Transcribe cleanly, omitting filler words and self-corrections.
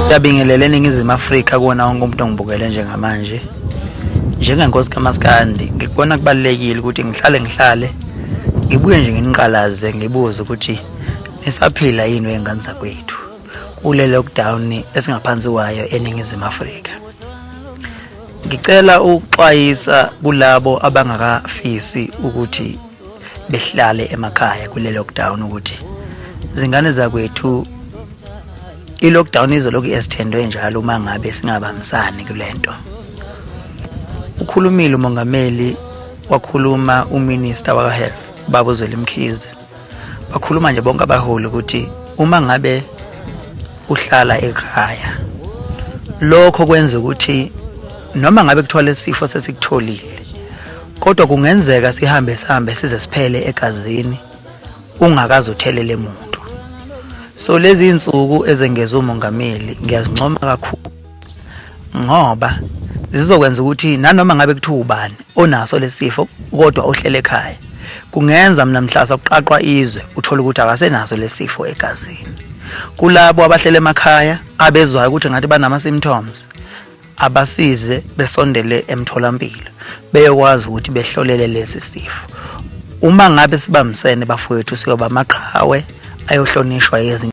Ngiyabingelela eNingizimu Afrika kuwona wonke umuntu ongibukele njengamanje. Njengenkosi kaMaskandi ngikubona kubalulekile ukuthi ngihlale ngibuye nje nginiqalaze ngibuze ukuthi nisaphila yini wengane zakwethu kule lockdown esingaphansi kwayo eNingizimu Afrika. Ngicela ukuxwayisa kulabo abangakafisi ukuthi behlale emakhaya kule lockdown ukuthi izingane zakwethu i-lockdown izolokhu esithendwe njalo uma ngabe singabambisani kulento. Ukhulumile umongameli, wakhuluma uminister waka health Baba Mkhize. Bakhuluma nje bonke abaholi ukuthi uma ngabe uhlala ekhaya lokho kwenza ukuthi noma ngabe kuthola isifo sesikutholile kodwa kungenzeka sihambe size siphele egazini ungakazothelele umuntu. So lezi insuku ezengeza umongameli ngiyazincoma kakhulu ngoba zizokwenza ukuthi nanoma ngabe kuthiwa ubani onaso lesifo kodwa ohlele ekhaya kungenza namhlanje kuqaqwa izwe uthola ukuthi akasenaso lesifo egazini. Kulabo abahlele emakhaya abezwayo ukuthi ngathi banama symptoms abasize besondele emtholampilo beyokwazi ukuthi behlolele lesi sifo. Uma ngabe sibambisene bafowethu siyoba amaqhawe ayohlonishwa